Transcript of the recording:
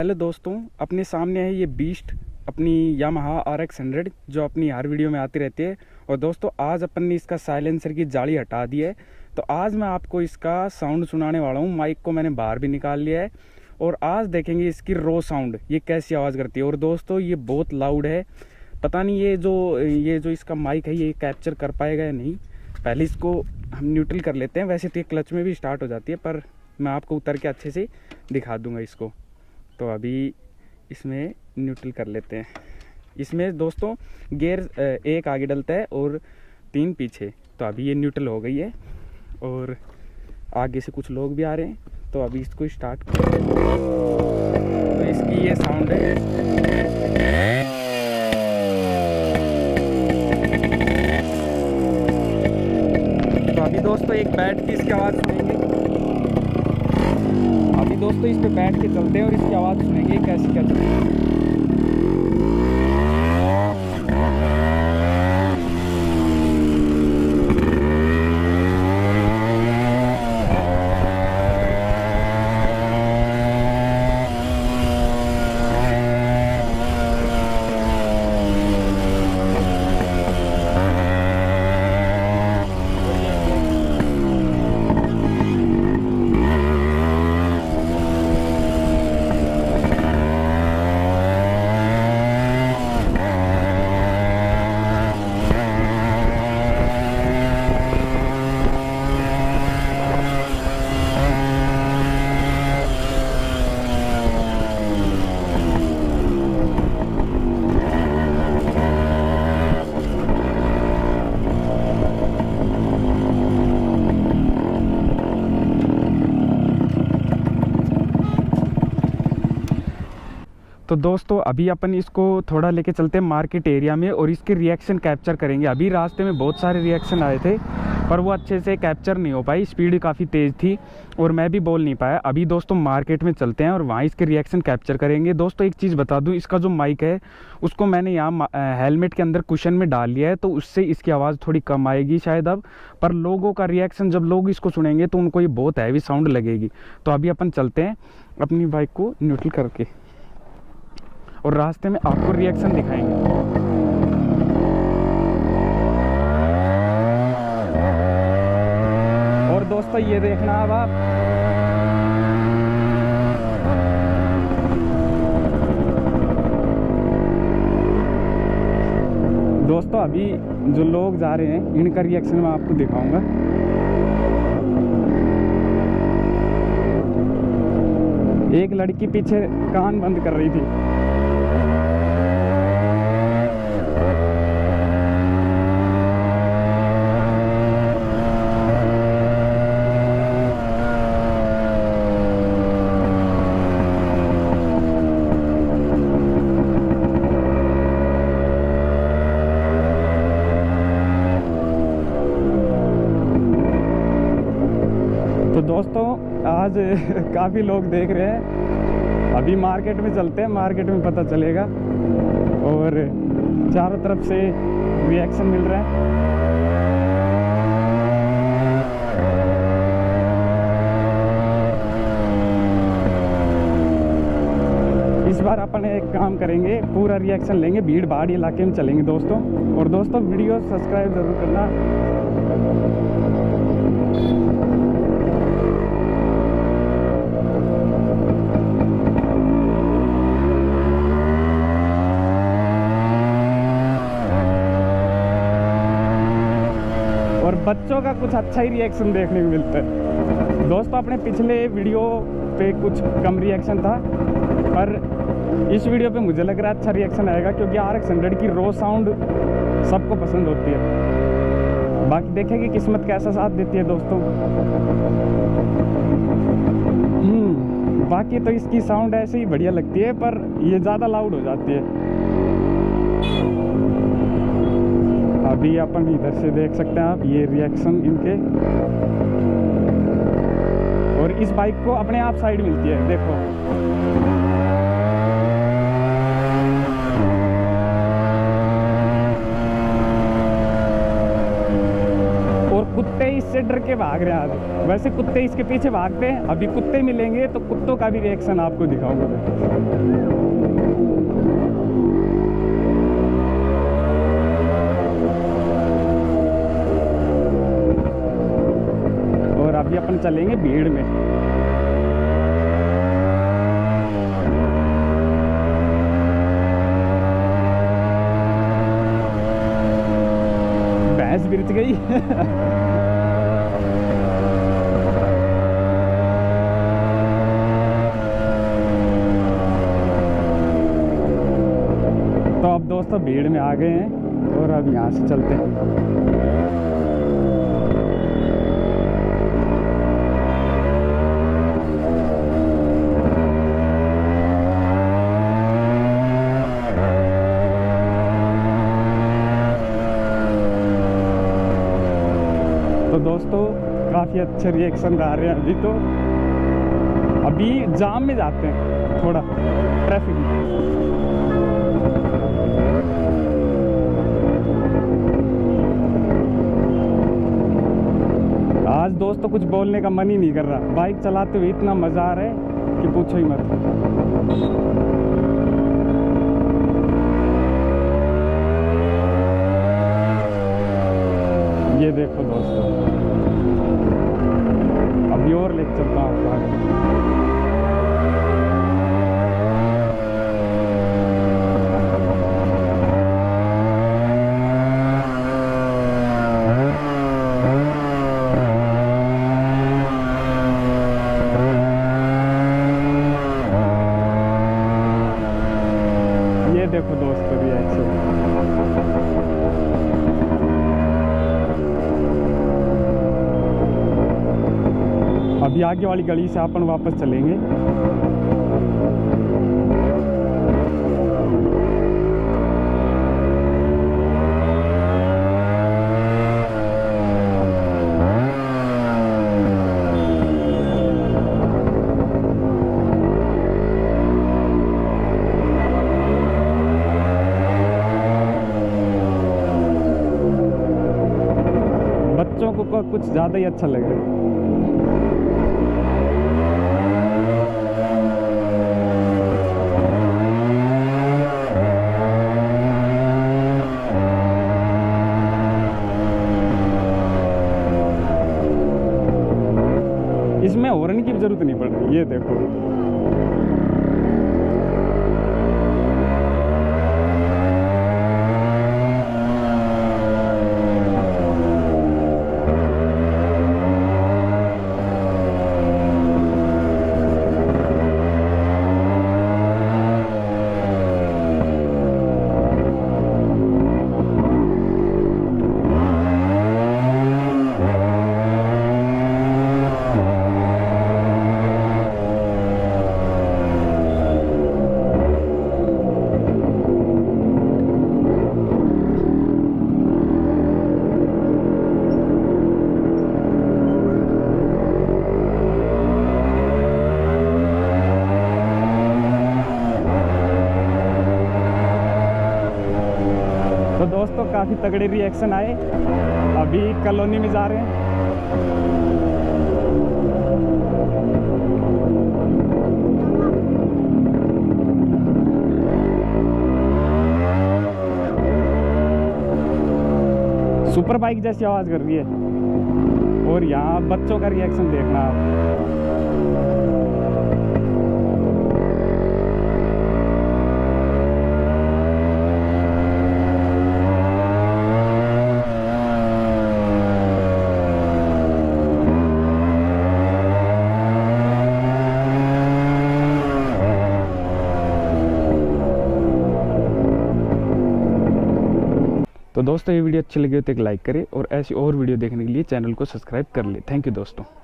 Hello दोस्तों, अपने सामने है ये बीस्ट अपनी यामाहा RX 100 जो अपनी हर वीडियो में आती रहती है। और दोस्तों आज अपन ने इसका साइलेंसर की जाली हटा दी है, तो आज मैं आपको इसका साउंड सुनाने वाला हूँ। माइक को मैंने बाहर भी निकाल लिया है और आज देखेंगे इसकी रो साउंड ये कैसी आवाज़ करती है। और दोस्तों ये बहुत लाउड है, पता नहीं ये जो इसका माइक है ये कैप्चर कर पाएगा या नहीं। पहले इसको हम न्यूट्रल कर लेते हैं। वैसे तो ये क्लच में भी स्टार्ट हो जाती है, पर मैं आपको उतर के अच्छे से दिखा दूंगा इसको। तो अभी इसमें न्यूट्रल कर लेते हैं। इसमें दोस्तों गियर एक आगे डलता है और 3 पीछे। तो अभी ये न्यूट्रल हो गई है और आगे से कुछ लोग भी आ रहे हैं, तो अभी इसको स्टार्ट करते हैं। तो इसकी ये साउंड है। तो अभी दोस्तों एक बैठ के इसकी आवाज़ सुनेंगे। अभी दोस्तों इस पे बैठ के चलते हैं और इसकी आवाज़ सुनेंगे कैसी क्या चलती है। तो दोस्तों अभी अपन इसको थोड़ा लेके चलते हैं मार्केट एरिया में और इसके रिएक्शन कैप्चर करेंगे। अभी रास्ते में बहुत सारे रिएक्शन आए थे पर वो अच्छे से कैप्चर नहीं हो पाई, स्पीड काफ़ी तेज़ थी और मैं भी बोल नहीं पाया। अभी दोस्तों मार्केट में चलते हैं और वहाँ इसके रिएक्शन कैप्चर करेंगे। दोस्तों एक चीज़ बता दूँ, इसका जो माइक है उसको मैंने यहाँ हेलमेट के अंदर कुशन में डाल लिया है, तो उससे इसकी आवाज़ थोड़ी कम आएगी शायद अब। पर लोगों का रिएक्शन जब लोग इसको सुनेंगे तो उनको ये बहुत हैवी साउंड लगेगी। तो अभी अपन चलते हैं अपनी बाइक को न्यूट्रल करके और रास्ते में आपको रिएक्शन दिखाएंगे। और दोस्तों ये देखना अब आप, दोस्तों अभी जो लोग जा रहे हैं इनका रिएक्शन मैं आपको दिखाऊंगा। एक लड़की पीछे कान बंद कर रही थी। तो दोस्तों आज काफ़ी लोग देख रहे हैं। अभी मार्केट में चलते हैं, मार्केट में पता चलेगा। और चारों तरफ से रिएक्शन मिल रहा है। इस बार अपन एक काम करेंगे, पूरा रिएक्शन लेंगे, भीड़ भाड़ इलाके में चलेंगे दोस्तों। और दोस्तों वीडियो सब्सक्राइब ज़रूर करना। और बच्चों का कुछ अच्छा ही रिएक्शन देखने को मिलता है दोस्तों। अपने पिछले वीडियो पे कुछ कम रिएक्शन था, पर इस वीडियो पे मुझे लग रहा है अच्छा रिएक्शन आएगा, क्योंकि RX 100 की रो साउंड सबको पसंद होती है। बाकी देखेंगे किस्मत कैसा साथ देती है दोस्तों। बाकी तो इसकी साउंड ऐसे ही बढ़िया लगती है, पर ये ज़्यादा लाउड हो जाती है। अभी अपन इधर से देख सकते हैं आप ये रिएक्शन इनके। और इस बाइक को अपने आप साइड मिलती है, देखो। और कुत्ते इससे डर के भाग रहे हैं आज। वैसे कुत्ते इसके पीछे भागते हैं, अभी कुत्ते मिलेंगे तो कुत्तों का भी रिएक्शन आपको दिखाऊंगा मैं। और अभी अपन चलेंगे भीड़ में। भैंस बिरच गई। तो अब दोस्तों भीड़ में आ गए हैं और अब यहाँ से चलते हैं। तो दोस्तों काफ़ी अच्छे रिएक्शन आ रहे हैं अभी। तो अभी जाम में जाते हैं, थोड़ा ट्रैफिक में। आज दोस्तों कुछ बोलने का मन ही नहीं कर रहा। बाइक चलाते हुए इतना मज़ा आ रहा है कि पूछो ही मत। ये देखो दोस्तों, अभी और लेके चलता हूँ आपको आगे। ये देखो दोस्तों रिएक्शन। अभी आगे वाली गली से अपन वापस चलेंगे। बच्चों को कुछ ज़्यादा ही अच्छा लग रहा है। इसमें हॉर्न की जरूरत नहीं पड़ रही। ये देखो, तो दोस्तों काफ़ी तगड़े रिएक्शन आए। अभी कॉलोनी में जा रहे हैं। सुपर बाइक जैसी आवाज़ कर रही है। और यहाँ बच्चों का रिएक्शन देखना आप। तो दोस्तों ये वीडियो अच्छी लगी हो तो एक लाइक करें और ऐसी और वीडियो देखने के लिए चैनल को सब्सक्राइब कर ले। थैंक यू दोस्तों।